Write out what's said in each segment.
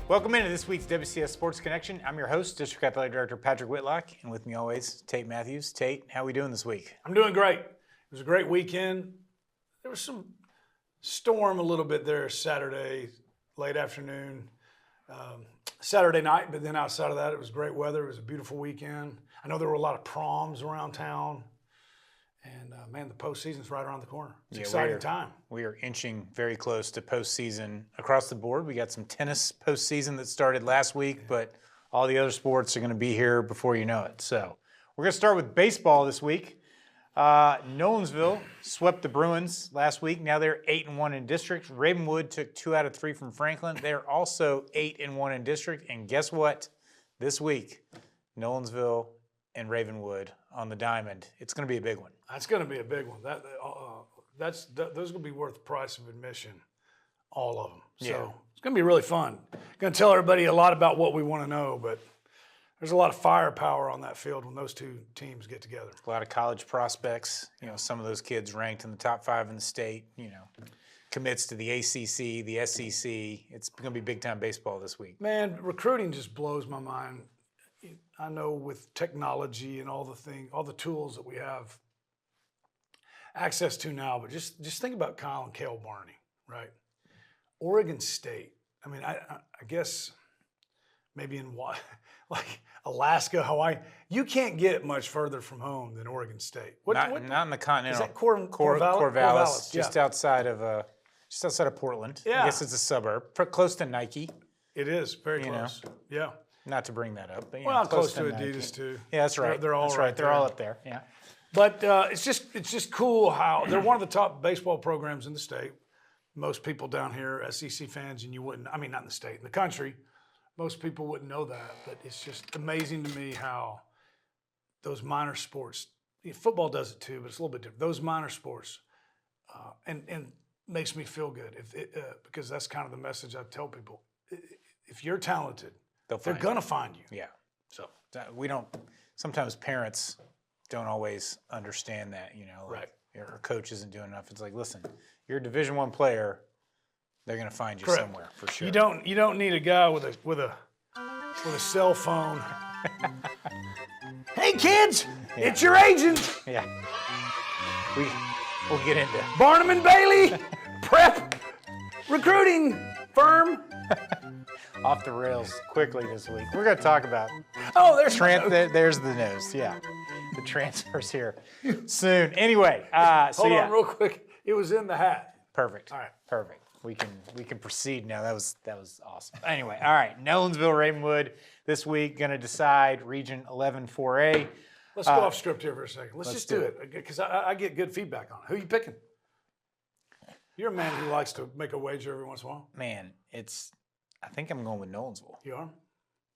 Welcome into this week's WCS Sports Connection. I'm your host, District Athletic Director Patrick Whitlock, and with me always, Tate Mathews. Tate, how are we doing this week? I'm doing great. It was a great weekend. There was some storm a little bit there Saturday, late afternoon, Saturday night, but then outside of that, it was great weather. It was a beautiful weekend. I know there were a lot of proms around town. And, man, the postseason's right around the corner. It's an exciting time. We are inching very close to postseason across the board. We got some tennis postseason that started last week, but all the other sports are going to be here before you know it. So we're going to start with baseball this week. Nolensville swept the Bruins last week. Now they're 8-1 in district. Ravenwood took 2 out of 3 from Franklin. They're also 8-1 in district. And guess what? This week, Nolensville and Ravenwood on the diamond. It's going to be a big one. That's going to be a big one. Those are going to be worth the price of admission, all of them. So It's going to be really fun. Going to tell everybody a lot about what we want to know, but there's a lot of firepower on that field when those two teams get together. A lot of college prospects. You know, some of those kids ranked in the top 5 in the state. You know, commits to the ACC, the SEC. It's going to be big-time baseball this week. Man, recruiting just blows my mind. I know with technology and all the tools that we have access to now, but just think about Kyle and Cale Barney, right? Oregon State. I mean, I guess maybe in like Alaska, Hawaii, you can't get much further from home than Oregon State. Not in the continental. Is that Corvallis? Just outside of Portland. Yeah. I guess it's a suburb, close to Nike. It is very close. Yeah. Not to bring that up, but close to Adidas too. Yeah, that's right. They're all right. They're all up there. Yeah. But it's just cool how they're one of the top baseball programs in the state. Most people down here are SEC fans, and you wouldn't. I mean, not in the state, in the country. Most people wouldn't know that, but it's just amazing to me how those minor sports. Football does it too, but it's a little bit different. Those minor sports, and makes me feel good because that's kind of the message I tell people. If you're talented, they're going to find you. Yeah. So we don't – sometimes parents don't always understand that, you know. Right. Or coach isn't doing enough. It's like, listen, you're a Division I player. They're going to find you somewhere for sure. You don't need a guy with a cell phone. Hey, kids, it's your agent. Yeah. We'll get into Barnum and Bailey Prep Recruiting Firm. Off the rails quickly this week. We're going to talk about there's there's the nose. Yeah, the transfers here soon. Anyway, hold on real quick. It was in the hat. Perfect. All right, perfect. We can proceed now. That was awesome. Anyway, all right. Nolensville Ravenwood this week going to decide Region 11 4A. Let's go off script here for a second. Let's just do it because I get good feedback on it. Who are you picking? You're a man who likes to make a wager every once in a while. Man, I think I'm going with Nolensville. You are?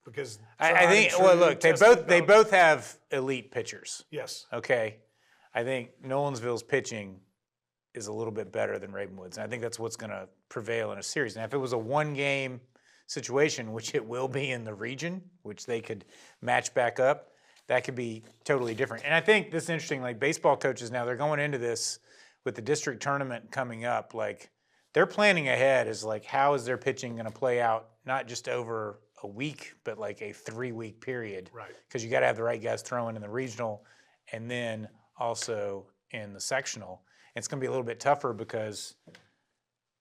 Because I think. Well, look, they both have elite pitchers. Yes. Okay, I think Nolensville's pitching is a little bit better than Ravenwood's, and I think that's what's going to prevail in a series. Now, if it was a one-game situation, which it will be in the region, which they could match back up, that could be totally different. And I think this is interesting. Like baseball coaches now, they're going into this with the district tournament coming up, like. They're planning ahead is like, how is their pitching going to play out, not just over a week, but like a 3-week period. Right. Because you got to have the right guys throwing in the regional and then also in the sectional. And it's going to be a little bit tougher because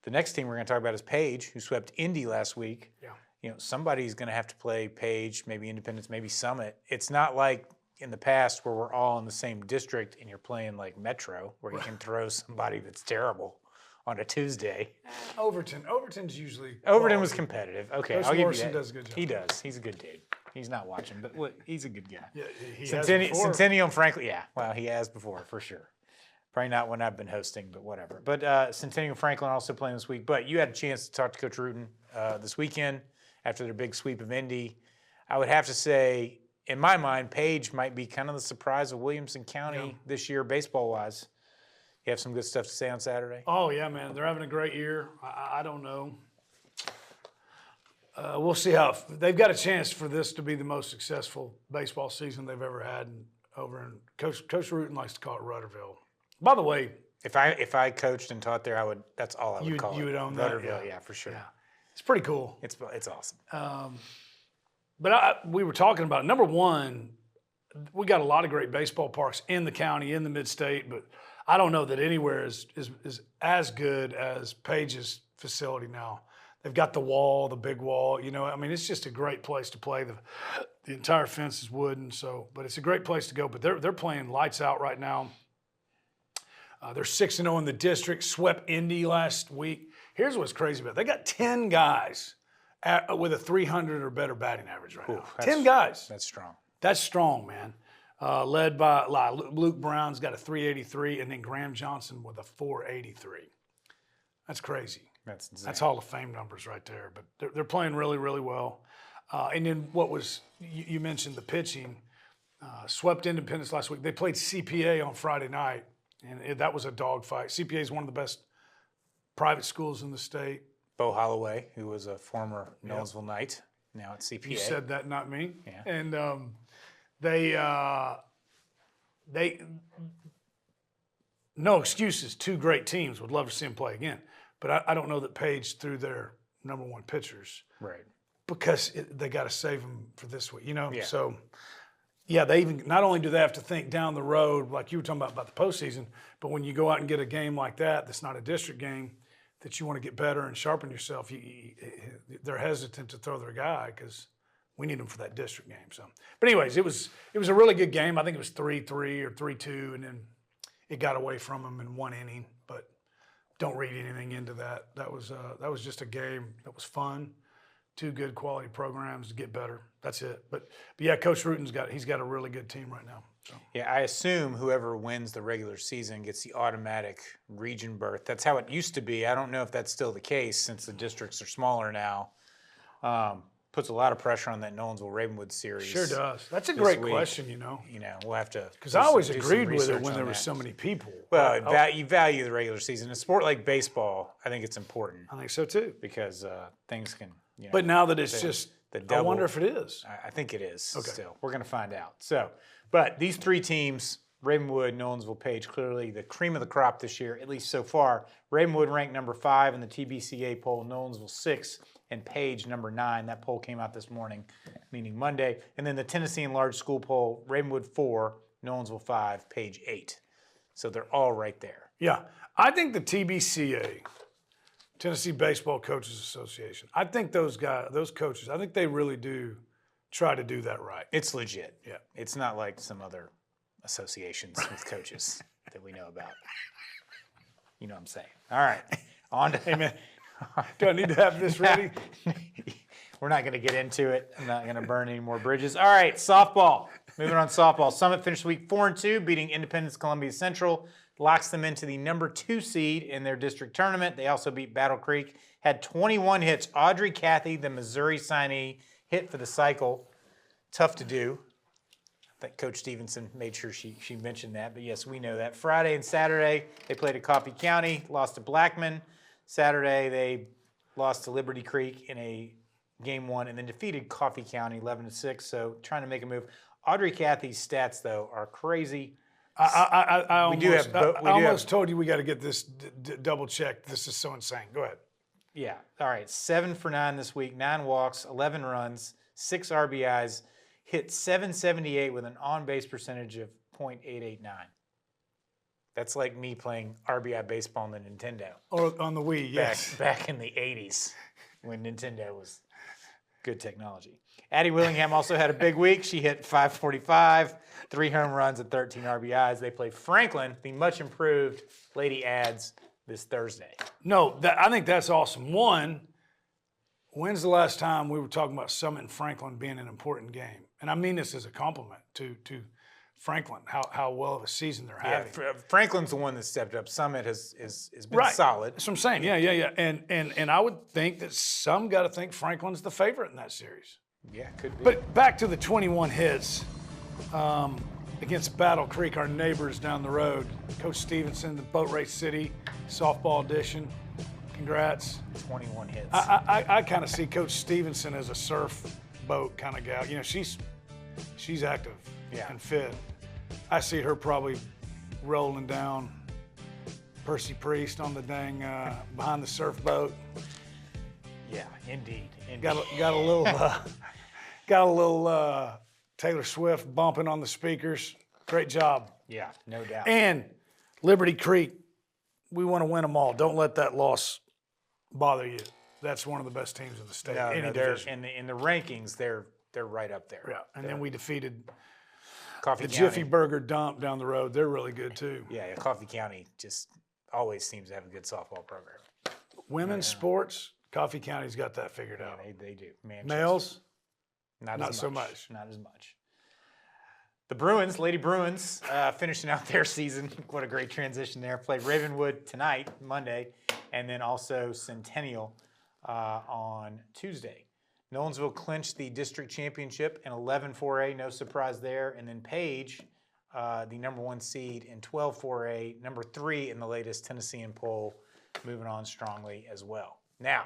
the next team we're going to talk about is Page, who swept Indy last week. Yeah. You know, somebody's going to have to play Page, maybe Independence, maybe Summit. It's not like in the past where we're all in the same district and you're playing like Metro, where you can throw somebody that's terrible on a Tuesday. Overton's usually Overton was competitive. Okay, Coach I'll give you Morrison that. does a good job. He does. He's a good dude. He's not watching, but look, he's a good guy. Yeah, he has before. Centennial and Franklin, yeah. Well, he has before, for sure. Probably not when I've been hosting, but whatever. But Centennial and Franklin also playing this week. But you had a chance to talk to Coach Rutan this weekend after their big sweep of Indy. I would have to say, in my mind, Page might be kind of the surprise of Williamson County this year, baseball-wise. You have some good stuff to say on Saturday? Oh, yeah, man. They're having a great year. I don't know. We'll see how – they've got a chance for this to be the most successful baseball season they've ever had over in – Coach Rutan likes to call it Rudderville. By the way – If I coached and taught there, that's all I would call it. You would own Rudderville, that. yeah, for sure. Yeah. It's pretty cool. It's awesome. But we were talking about, number one, we got a lot of great baseball parks in the county, in the mid-state, but I don't know that anywhere is as good as Page's facility now. They've got the wall, the big wall. I mean, it's just a great place to play. The entire fence is wooden, but it's a great place to go. But they're playing lights out right now. They're 6-0 in the district, swept Indy last week. Here's what's crazy about it. They got 10 guys with a 300 or better batting average right now. 10 guys. That's strong. That's strong, man. Led by Luke Brown's got a 383, and then Graham Johnson with a 483. That's crazy. That's insane. That's Hall of Fame numbers right there. But they're playing really, really well. And then you mentioned the pitching. Swept Independence last week. They played CPA on Friday night, and that was a dogfight. CPA is one of the best private schools in the state. Bo Holloway, who was a former Nolensville Knight, now at CPA. You said that, not me. Yeah. And they no excuses. Two great teams. Would love to see them play again. But I don't know that Page threw their number one pitchers. Right. Because they got to save them for this week, Yeah. So, yeah, they even not only do they have to think down the road, like you were talking about the postseason, but when you go out and get a game like that's not a district game, that you want to get better and sharpen yourself, they're hesitant to throw their guy because we need them for that district game. So, but anyways, it was a really good game. I think it was 3-3 or 3-2, and then it got away from them in one inning. But don't read anything into that. That was just a game that was fun. Two good quality programs to get better. That's it. But yeah, Coach Ruten's got a really good team right now. So. Yeah, I assume whoever wins the regular season gets the automatic region berth. That's how it used to be. I don't know if that's still the case since the districts are smaller now. Puts a lot of pressure on that Nolensville Ravenwood series. Sure does. That's a great week. question. We'll have to. Because I always agreed with it when there were so many people. Well, you value the regular season. In a sport like baseball, I think it's important. I think so too. Because things can. But now that it's just, I wonder if it is. I think it is. Okay. Still, we're going to find out. So, but these three teams, Ravenwood, Nolensville, Page, clearly the cream of the crop this year, at least so far. Ravenwood ranked number 5 in the TBCA poll, Nolensville 6, and Page number 9. That poll came out this morning, meaning Monday. And then the Tennessee and Large School poll, Ravenwood 4, Nolensville 5, Page 8. So they're all right there. Yeah. I think the TBCA, Tennessee Baseball Coaches Association, I think those coaches, I think they really do try to do that right. It's legit. Yeah. It's not like some other associations with coaches that we know about. You know what I'm saying. All right. On to Amen. Do I need to have this ready? We're not going to get into it. I'm not going to burn any more bridges. All right, softball. Moving on softball. Summit finished week 4-2, beating Independence Columbia Central. Locks them into the number 2 seed in their district tournament. They also beat Battle Creek. Had 21 hits. Audrey Cathy, the Missouri signee, hit for the cycle. Tough to do. I think Coach Stevenson made sure she mentioned that. But yes, we know that. Friday and Saturday, they played at Coffee County, lost to Blackman. Saturday, they lost to Liberty Creek in a game 1 and then defeated Coffee County 11-6. So trying to make a move. Audrey Cathy's stats, though, are crazy. I almost told you we got to get this double checked. This is so insane. Go ahead. Yeah. All right. 7 for 9 this week, 9 walks, 11 runs, 6 RBIs, hit .778 with an on-base percentage of .889. That's like me playing RBI baseball on the Nintendo. Or on the Wii, yes. Back in the 80s when Nintendo was good technology. Addie Willingham also had a big week. She hit .545, 3 home runs and 13 RBIs. They play Franklin, the much improved Lady Ads, this Thursday. No, I think that's awesome. One, when's the last time we were talking about Summit and Franklin being an important game? And I mean this as a compliment to Franklin, how well of a season they're having. Franklin's the one that stepped up. Summit has been solid. That's what I'm saying. Yeah. And I would think that some got to think Franklin's the favorite in that series. Yeah, could be. But back to the 21 hits against Battle Creek, our neighbors down the road. Coach Stevenson, the Boat Race City softball edition. Congrats. 21 hits. I kind of see Coach Stevenson as a surf boat kind of gal. She's active and fit. I see her probably rolling down Percy Priest on the dang behind the surf boat. Yeah, indeed. Got a little Taylor Swift bumping on the speakers. Great job. Yeah, no doubt. And Liberty Creek, we want to win them all. Don't let that loss bother you. That's one of the best teams in the state. No, they're in the rankings. They're right up there. Yeah, and then we defeated Coffee the County. Jiffy Burger Dump down the road. They're really good too. Yeah, Coffee County just always seems to have a good softball program. Women's sports, Coffee County's got that figured out. They do. Males, not so much. Not as much. The Bruins, Lady Bruins, finishing out their season. What a great transition there. Played Ravenwood tonight, Monday, and then also Centennial on Tuesday. Nolensville clinched the district championship in 11-4A, no surprise there. And then Page, the number 1 seed in 12-4A, number 3 in the latest Tennessean poll, moving on strongly as well. Now,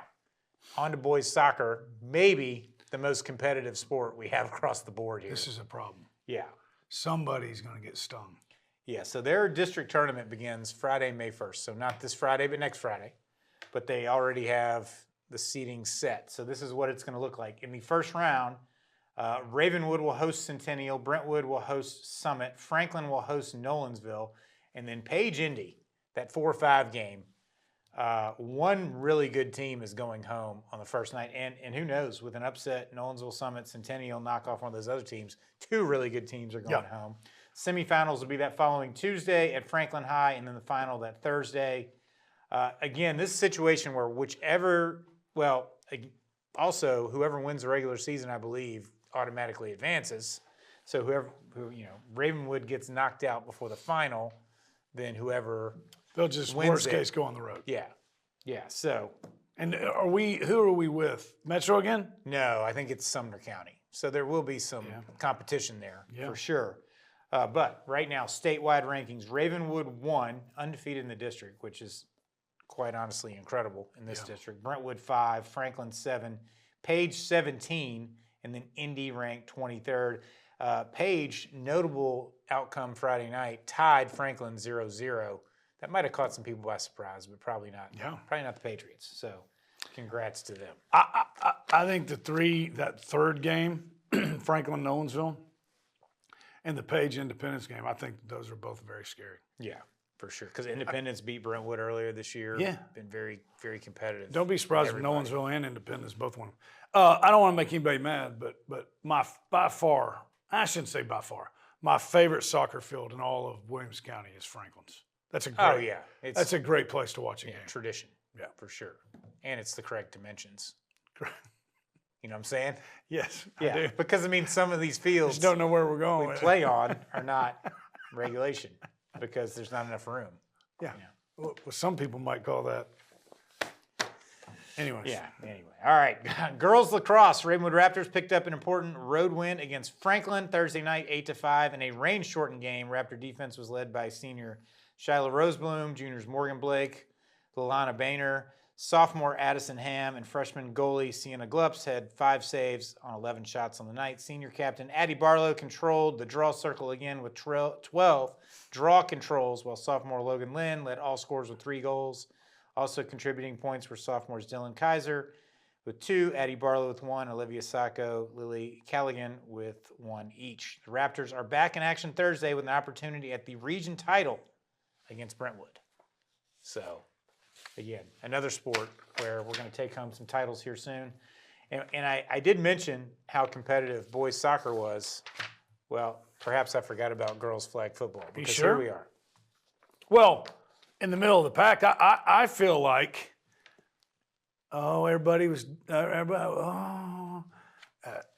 on to boys soccer, maybe the most competitive sport we have across the board here. This is a problem. Yeah. Somebody's going to get stung. Yeah, so their district tournament begins Friday, May 1st. So not this Friday, but next Friday. But they already have the seating set. So this is what it's going to look like. In the first round, Ravenwood will host Centennial, Brentwood will host Summit, Franklin will host Nolensville, and then Page Indy, that 4-5 game. One really good team is going home on the first night, and who knows, with an upset, Nolensville, Summit, Centennial knock off one of those other teams, 2 really good teams are going home. Semifinals will be that following Tuesday at Franklin High, and then the final that Thursday. Again, this is a situation where also whoever wins the regular season, I believe, automatically advances. So Ravenwood gets knocked out before the final, then whoever They'll just, wins worst case, go on the road. Yeah. So. And who are we with? Metro again? No, I think it's Sumner County. So there will be some competition there for sure. But right now, statewide rankings, Ravenwood 1, undefeated in the district, which is quite honestly incredible in this district. Brentwood 5, Franklin 7, Page 17, and then Indy ranked 23rd. Page, notable outcome Friday night, tied Franklin 0-0. That might have caught some people by surprise, but probably not. Yeah. Probably not the Patriots. So, congrats to them. I think that third game, Franklin Nolensville, and the Page Independence game, I think those are both very scary. Yeah, for sure. Because Independence beat Brentwood earlier this year. Yeah. Been very, very competitive. Don't be surprised if Nolensville and Independence both won. I don't want to make anybody mad, but by far, I shouldn't say by far, my favorite soccer field in all of Williamson County is Franklin's. That's a great place to watch a game. Tradition. Yeah, for sure. And it's the correct dimensions. You know what I'm saying? Yes, yeah, I do. Because some of these fields just don't know where we're going. We play on are not regulation because there's not enough room. Yeah. Well, some people might call that. Anyways. Yeah. Anyway. All right. Girls lacrosse. Ravenwood Raptors picked up an important road win against Franklin Thursday night, 8-5, in a rain-shortened game. Raptor defense was led by senior Shyla Rosebloom, juniors Morgan Blake, Lalana Boehner, sophomore Addison Ham, and freshman goalie Sienna Glups had 5 saves on 11 shots on the night. Senior captain Addie Barlow controlled the draw circle again with 12 draw controls, while sophomore Logan Lynn led all scores with 3 goals. Also contributing points were sophomores Dylan Kaiser with 2, Addie Barlow with 1, Olivia Sacco, Lily Callaghan with 1 each. The Raptors are back in action Thursday with an opportunity at the region title against Brentwood. So, again, another sport where we're going to take home some titles here soon. And I did mention how competitive boys soccer was. Well, perhaps I forgot about girls flag football. Because sure? Here we are. Well, in the middle of the pack, I feel like,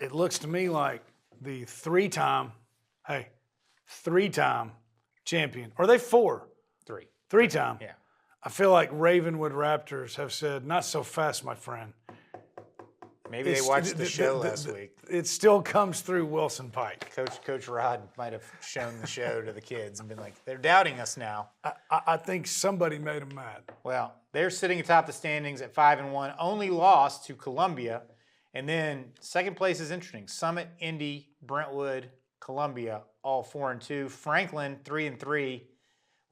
it looks to me like the three-time champion. Are they 4? 3. 3-time. Yeah. I feel like Ravenwood Raptors have said, not so fast, my friend. Maybe they watched the show last week. It still comes through Wilson Pike. Coach Rod might have shown the show to the kids and been like, they're doubting us now. I think somebody made them mad. Well, they're sitting atop the standings at 5-1, only lost to Columbia. And then second place is interesting. Summit, Indy, Brentwood, Columbia, all 4-2. Franklin, 3-3,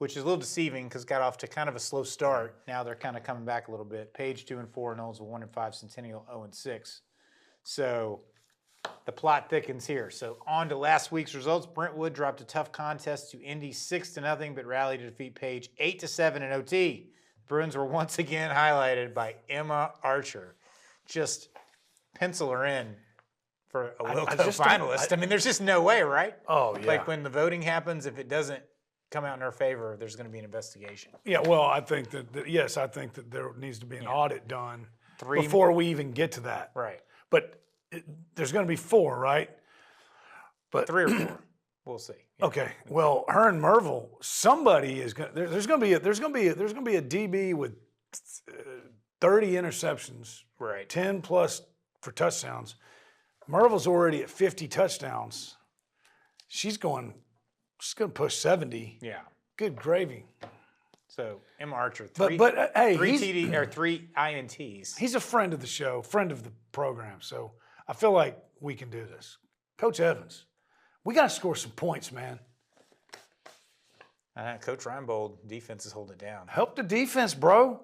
which is a little deceiving because got off to kind of a slow start. Now they're kind of coming back a little bit. Page 2-4, Knowlesville 1-5, Centennial 0-6. So the plot thickens here. So on to last week's results. Brentwood dropped a tough contest to Indy 6-0, but rallied to defeat Page 8-7 in OT. Bruins were once again highlighted by Emma Archer. Just pencil her in for a Wilco finalist. I mean, there's just no way, right? Oh, yeah. Like when the voting happens, if it doesn't come out in her favor, there's going to be an investigation. Yeah, well, I think that yes, I think that there needs to be an audit done before we even get to that. Right. But there's going to be 4, right? But 3 or 4. We'll see. Yeah. Okay. Well, her and Merville, somebody is going. There's going to be a DB with 30 interceptions, Right. 10 plus for touchdowns. Merville's already at 50 touchdowns. She's going to push 70. Yeah. Good gravy. So Emma Archer, Hey, 3 INTs. He's a friend of the show, friend of the program. So I feel like we can do this. Coach Evans, we got to score some points, man. Coach Reinbold, defense is holding it down. Help the defense, bro.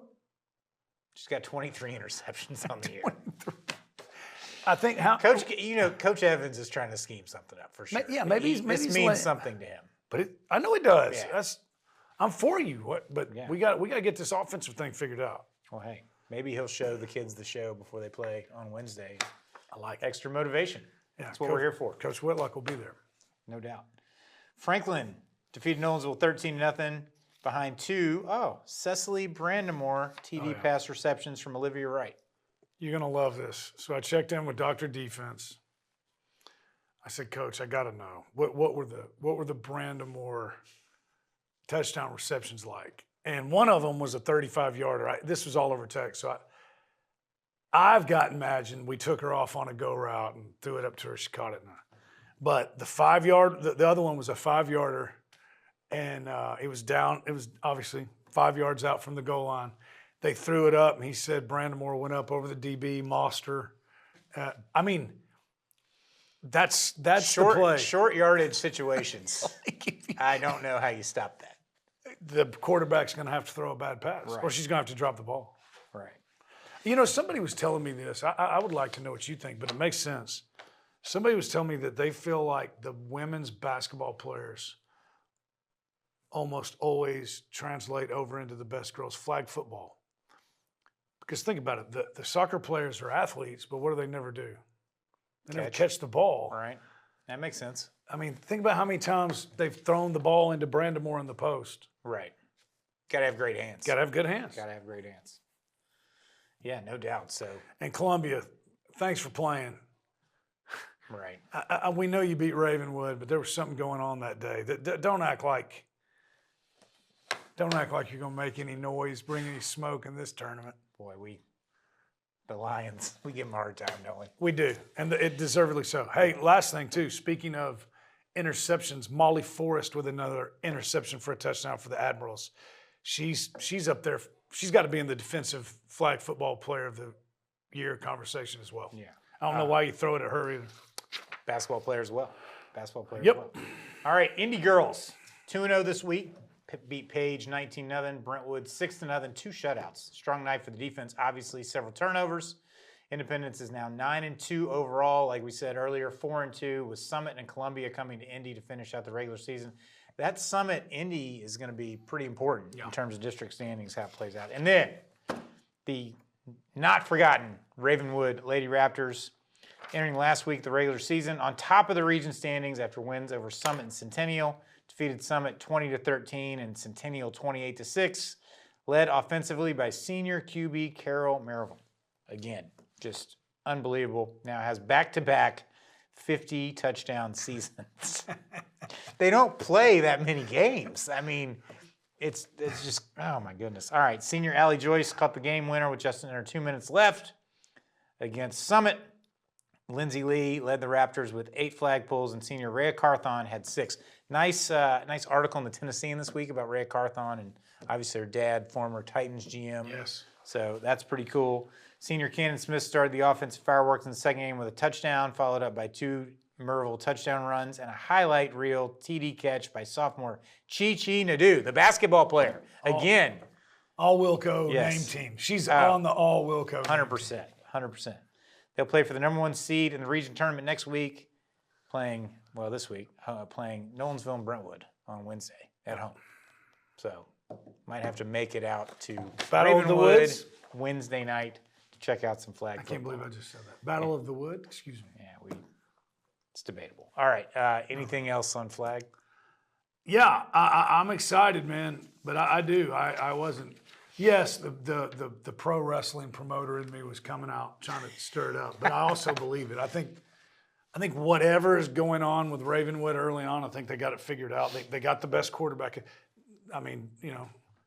She's got 23 interceptions on the year. I think Coach Evans is trying to scheme something up for sure. Yeah, maybe this means something to him. But I know it does. Yeah. I'm for you. But Yeah. we got to get this offensive thing figured out. Well, hey, maybe he'll show the kids the show before they play on Wednesday. I like Extra motivation. Yeah, That's what we're here for. Coach Whitlock will be there. No doubt. Franklin defeated Knowlesville 13-0 behind 2. Cecily Brandamore TD pass receptions from Olivia Wright. You're going to love this. So I checked in with Dr. Defense. I said, Coach, I got to know what were the Brandamore touchdown receptions like? And one of them was a 35-yarder. This was all over text. So I've got to imagine we took her off on a go route and threw it up to her. She caught it. But the 5-yard, the other one was a 5-yarder, and it was down. It was obviously 5 yards out from the goal line. They threw it up, and he said Brandamore went up over the DB, mossed her. I mean, that's the play. Short yardage situations. I don't know how you stop that. The quarterback's going to have to throw a bad pass, Right. or she's going to have to drop the ball. Right. You know, somebody was telling me this. I would like to know what you think, but it makes sense. Somebody was telling me that they feel like the women's basketball players almost always translate over into the best girls flag football. Because think about it, the soccer players are athletes, but what do they never do? They never catch the ball. Right. That makes sense. I mean, think about how many times they've thrown the ball into Brandamore in the post. Right. Got to have great hands. Got to have good hands. Got to have great hands. Yeah, no doubt. So. And Columbia, thanks for playing. Right. We know you beat Ravenwood, but there was something going on that day. Don't act like you're going to make any noise, bring any smoke in this tournament. Boy, the Lions, we give them a hard time, don't we? We do, and it deservedly so. Hey, last thing too, speaking of interceptions, Molly Forrest with another interception for a touchdown for the Admirals. She's up there. She's got to be in the defensive flag football player of the year conversation as well. Yeah. I don't know why you throw it at her either. Basketball player as well. Yep. All right, Indy girls, 2-0 this week. Beat Page 19-0, Brentwood 6-0, 2 shutouts. Strong night for the defense, obviously several turnovers. Independence is now 9-2 overall. Like we said earlier, 4-2 with Summit and Columbia coming to Indy to finish out the regular season. That Summit Indy is going to be pretty important in terms of district standings, how it plays out. And then the not forgotten Ravenwood Lady Raptors entering last week the regular season on top of the region standings after wins over Summit and Centennial. Defeated Summit 20-13 and Centennial 28-6. Led offensively by senior QB Carol Merrill. Again, just unbelievable. Now has back-to-back 50 touchdown seasons. They don't play that many games. I mean, it's just, oh my goodness. All right, senior Allie Joyce caught the game winner with just under 2 minutes left against Summit. Lindsay Lee led the Raptors with 8 flag pulls, and senior Rhea Carthon had 6. Nice article in the Tennessean this week about Rhea Carthon and obviously her dad, former Titans GM. Yes. So that's pretty cool. Senior Cannon Smith started the offensive fireworks in the second game with a touchdown, followed up by 2 Merville touchdown runs, and a highlight reel TD catch by sophomore Chi Nadu, the basketball player. Again. All Wilco name team. She's on the All Wilco. 100%. 100%. They'll play for the #1 seed in the region tournament next week, playing Nolensville and Brentwood on Wednesday at home. So might have to make it out to Battle of the Ravenwood Woods Wednesday night to check out some flag football. I can't believe I just said that. Battle of the Wood? Excuse me. Yeah, it's debatable. All right. Anything else on flag? Yeah, I'm excited, man. But I do. I wasn't. Yes, the pro wrestling promoter in me was coming out trying to stir it up. But I also believe it. I think whatever is going on with Ravenwood early on, I think they got it figured out. They got the best quarterback. I mean,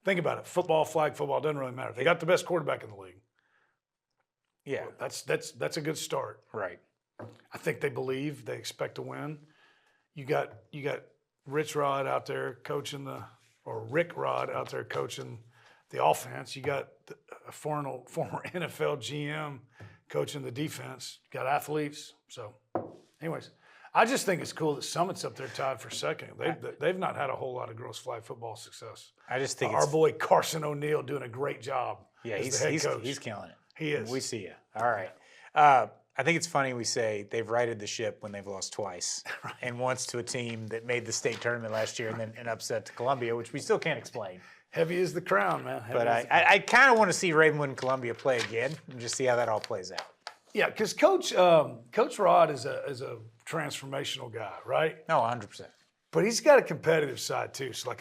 think about it. Football, flag football, doesn't really matter. They got the best quarterback in the league. Yeah. That's a good start. Right. I think they believe, they expect to win. You got Rich Rod out there coaching Rick Rod out there coaching the offense. You got a former NFL GM coaching the defense. You got athletes. So, anyways, I just think it's cool that Summit's up there tied for second. They've not had a whole lot of girls flag football success. I just think our boy Carson O'Neill doing a great job. Yeah, as the head coach. He's killing it. He is. We see you. All right. I think it's funny we say they've righted the ship when they've lost twice, right. And once to a team that made the state tournament last year and then an upset to Columbia, which we still can't explain. Heavy is the crown, man. But I kind of want to see Ravenwood and Columbia play again and just see how that all plays out. Yeah, because Coach Rod is a transformational guy, right? No, 100%. But he's got a competitive side too. So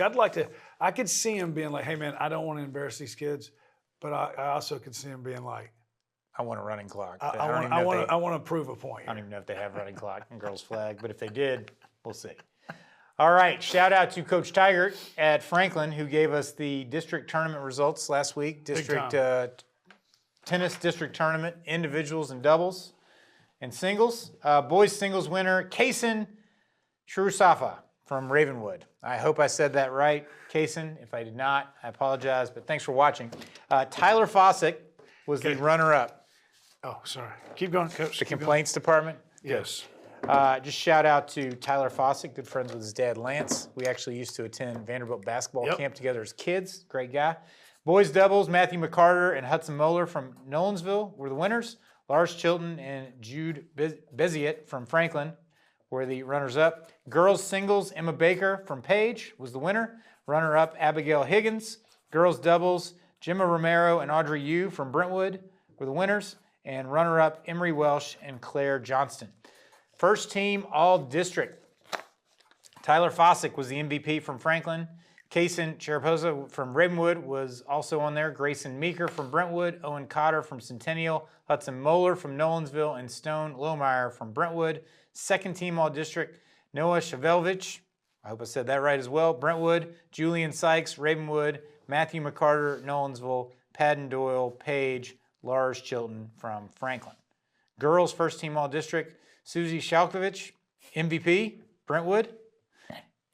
I could see him being like, hey man, I don't want to embarrass these kids, but I also could see him being like, I want a running clock. I want to prove a point. I don't even know if they have running clock and girls flag, but if they did, we'll see. All right, shout out to Coach Tigert at Franklin who gave us the district tournament results last week. Tennis district tournament, individuals and doubles and singles. Boys singles winner, Kaysen Shrusafa from Ravenwood. I hope I said that right, Kaysen. If I did not, I apologize, but thanks for watching. Tyler Fossick was the runner-up. Oh, sorry. Keep going, Coach. The complaints department? Yes. Just shout out to Tyler Fossick, good friends with his dad, Lance. We actually used to attend Vanderbilt basketball camp together as kids. Great guy. Boys doubles, Matthew McCarter and Hudson Moeller from Nolensville were the winners. Lars Chilton and Jude Beziet from Franklin were the runners-up. Girls singles, Emma Baker from Page was the winner. Runner-up, Abigail Higgins. Girls doubles, Gemma Romero and Audrey Yu from Brentwood were the winners. And runner-up, Emery Welsh and Claire Johnston. First team, all-district. Tyler Fossick was the MVP from Franklin. Kaysen Charaposa from Ravenwood was also on there. Grayson Meeker from Brentwood. Owen Cotter from Centennial. Hudson Moeller from Nolensville. And Stone Lohmeyer from Brentwood. Second team, all-district, Noah Shavelvich. I hope I said that right as well. Brentwood. Julian Sykes, Ravenwood. Matthew McCarter, Nolensville. Padden Doyle, Page. Lars Chilton from Franklin. Girls first team all district, Susie Shalkovich, MVP, Brentwood.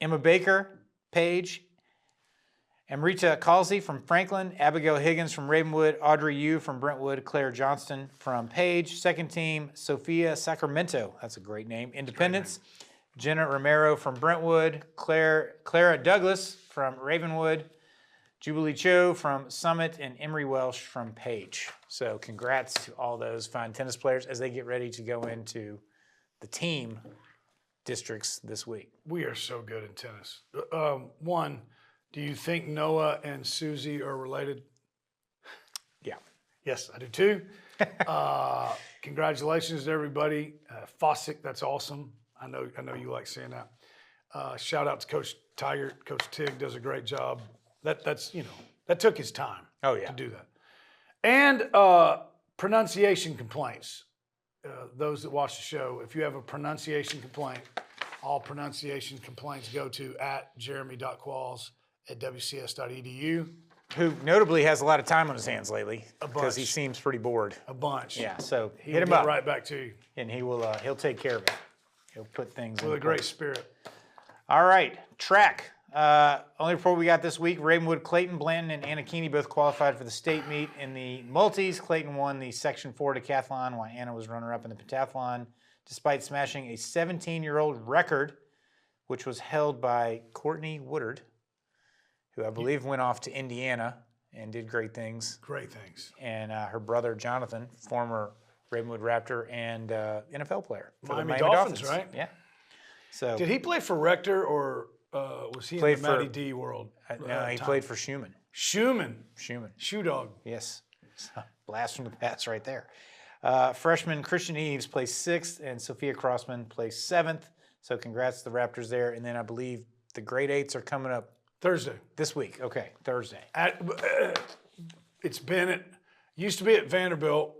Emma Baker, Page. Amrita Calsey from Franklin. Abigail Higgins from Ravenwood. Audrey Yu from Brentwood. Claire Johnston from Page. Second team, Sophia Sacramento. That's a great name. Independence. Jenna Romero from Brentwood. Clara Douglas from Ravenwood. Jubilee Cho from Summit, and Emery Welsh from Page. So congrats to all those fine tennis players as they get ready to go into the team districts this week. We are so good in tennis. One, do you think Noah and Susie are related? Yeah. Yes, I do too. Congratulations to everybody. Fossick, that's awesome. I know you like seeing that. Shout out to Coach Tiger. Coach Tig does a great job. That took his time to do that. And pronunciation complaints. Those that watch the show, if you have a pronunciation complaint, all pronunciation complaints go to @jeremy.qualls@wcs.edu. Who notably has a lot of time on his hands lately because he seems pretty bored. A bunch. Yeah, so He'll hit him get up. right back to you. And he'll take care of it. He'll put things with a great spirit. All right, track. Only report we got this week, Ravenwood, Clayton, Blanton, and Anna both qualified for the state meet in the multis. Clayton won the Section 4 decathlon, while Anna was runner-up in the pentathlon, despite smashing a 17-year-old record, which was held by Courtney Woodard, who I believe went off to Indiana and did great things. Great things. And her brother, Jonathan, former Ravenwood Raptor and NFL player for Miami the Miami Dolphins, right? Yeah. So Did he play for Rector or was he in the Matty D world? no, he played for Schumann. Schumann. Schumann. Shoe Dog. Yes. So, blast from the past right there. Freshman Christian Eves placed 6th, and Sophia Crossman placed 7th. So congrats to the Raptors there. And then I believe the grade 8s are coming up Thursday. this week. Okay, Thursday. It's been used to be at Vanderbilt.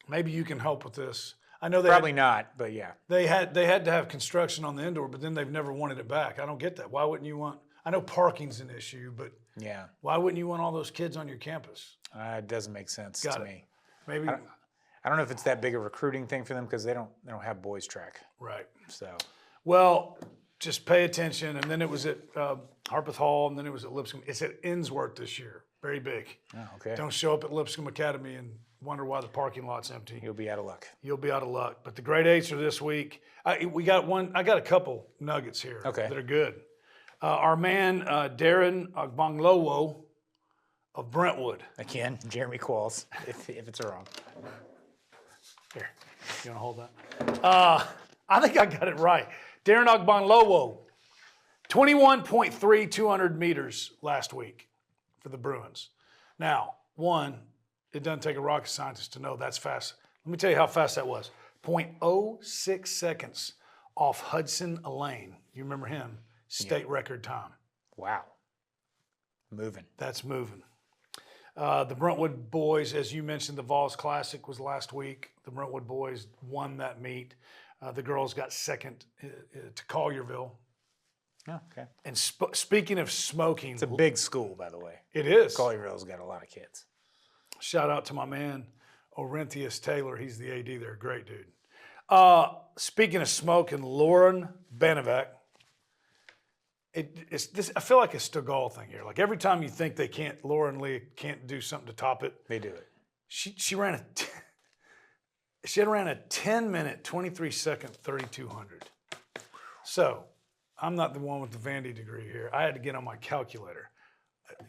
Maybe you can help with this. I know they Probably not, but yeah. They had to have construction on the indoor, but then they've never wanted it back. I don't get that. Why wouldn't you want? I know parking's an issue, but Yeah. why wouldn't you want all those kids on your campus? It doesn't make sense Got to it. me. Maybe I don't know if it's that big a recruiting thing for them because they don't have boys track. right. So Well, just pay attention. And then it was at Harpeth Hall, and then it was at Lipscomb. It's at Innsworth this year. Very big. okay, Don't show up at Lipscomb Academy and wonder why the parking lot's empty. you'll be out of luck. You'll be out of luck. But the grade 8s are this week. I got a couple nuggets here Okay. that are good. Our man Darren Agbonglowo of Brentwood. Again, Jeremy Qualls, if it's wrong. Here, you want to hold that? I think I got it right. Darren Agbonglowo, 21.3 200 meters last week for the Bruins. Now, it doesn't take a rocket scientist to know that's fast. Let me tell you how fast that was. 0.06 seconds off Hudson Elaine. You remember him? State record time. Wow. Moving. That's moving. The Brentwood boys, as you mentioned, the Vols Classic was last week. The Brentwood boys won that meet. The girls got second to Collierville. Oh, okay. And speaking of smoking, It's a big school, by the way. it is. Collierville's got a lot of kids. Shout out to my man, Orinthius Taylor. He's the AD there. Great dude. Speaking of smoking, Lauren Banovac. It's this. I feel like a Stegall thing here. Like every time you think Lauren Lee can't do something to top it, They do it. she ran she had ran a 10-minute, 23-second 3200. So I'm not the one with the Vandy degree here. I had to get on my calculator.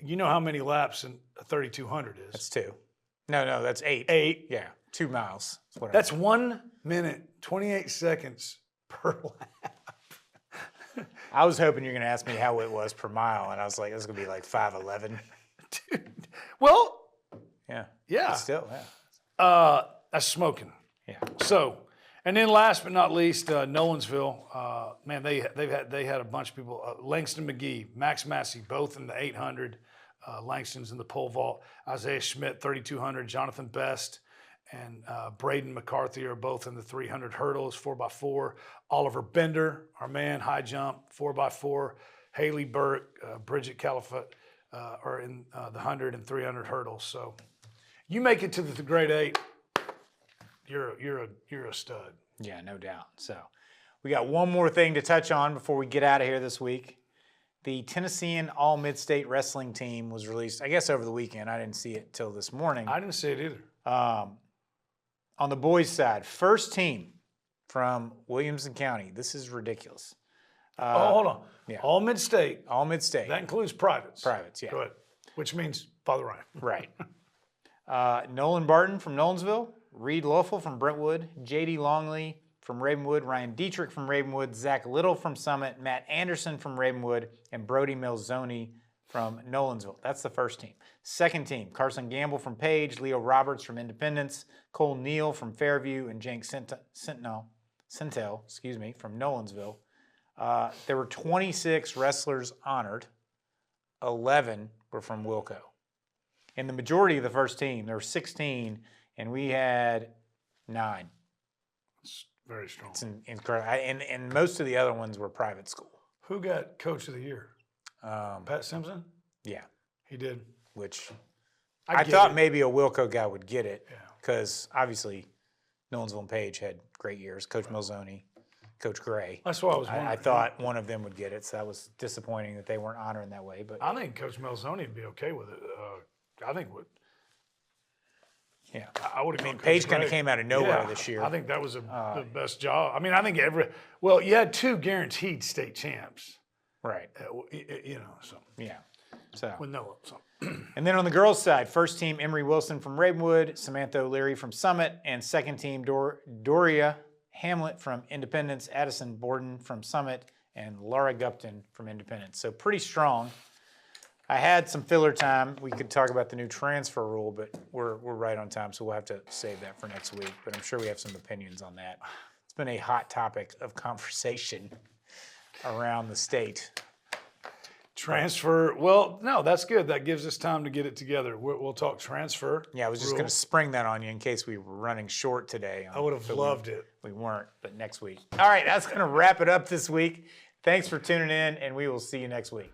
You know how many laps in a 3200 is? That's 2. No, that's 8. 8. Yeah, 2 miles. That's 1 minute, 28 seconds per lap. I was hoping you're going to ask me how it was per mile, and I was like, this is going to be like 5:11. Dude. Well, Yeah. yeah. But still, yeah. That's smoking. Yeah. So, and then last but not least, Nolensville. Man, they had a bunch of people. Langston McGee, Max Massey, both in the 800. Langston's in the pole vault. Isaiah Schmidt, 3200. Jonathan Best and Braden McCarthy are both in the 300 hurdles, 4x4. Oliver Bender, our man, high jump, 4x4. Haley Burke, Bridget Califoot are in the 100 and 300 hurdles. So, you make it to the grade 8. You're a stud. Yeah, no doubt. So we got one more thing to touch on before we get out of here this week. The Tennessean All-Mid-State Wrestling team was released, I guess, over the weekend. I didn't see it till this morning. I didn't see it either. On the boys' side, first team from Williamson County. This is ridiculous. Hold on. yeah. All mid-state. All mid-state. That includes privates. Privates, yeah. Go ahead. Which means Father Ryan. Right. Nolan Barton from Nolensville, Reed Loeffel from Brentwood, J.D. Longley from Ravenwood, Ryan Dietrich from Ravenwood, Zach Little from Summit, Matt Anderson from Ravenwood, and Brody Melzoni from Nolensville. That's the first team. Second team, Carson Gamble from Page, Leo Roberts from Independence, Cole Neal from Fairview, and Jank Sintel, from Nolensville. There were 26 wrestlers honored. 11 were from Wilco. In the majority of the first team, there were 16, and we had 9. It's very strong. It's incredible. And most of the other ones were private school. Who got Coach of the Year? Pat Simpson? Yeah, He did. which I I get thought it. maybe a Wilco guy would get it Yeah. because obviously Nolensville and Page had great years. Coach Melzoni, Coach Gray. That's what I was wondering. I thought one of them would get it, so that was disappointing that they weren't honoring that way. But I think Coach Melzoni would be okay with it. I think would. Yeah, I would have. I mean, Paige kind of came out of nowhere this year. I think that was the best job. I mean, I think you had 2 guaranteed state champs. Right. So Yeah. So. with Noah. So. And then on the girls' side, first team Emery Wilson from Ravenwood, Samantha O'Leary from Summit, and second team Doria Hamlet from Independence, Addison Borden from Summit, and Laura Gupton from Independence. So pretty strong. I had some filler time. We could talk about the new transfer rule, but we're right on time, so we'll have to save that for next week. But I'm sure we have some opinions on that. It's been a hot topic of conversation around the state. Transfer. Well, no, that's good. That gives us time to get it together. We'll talk transfer. Yeah, I was just going to spring that on you in case we were running short today. I would have loved it. We weren't, but next week. All right, that's going to wrap it up this week. Thanks for tuning in, and we will see you next week.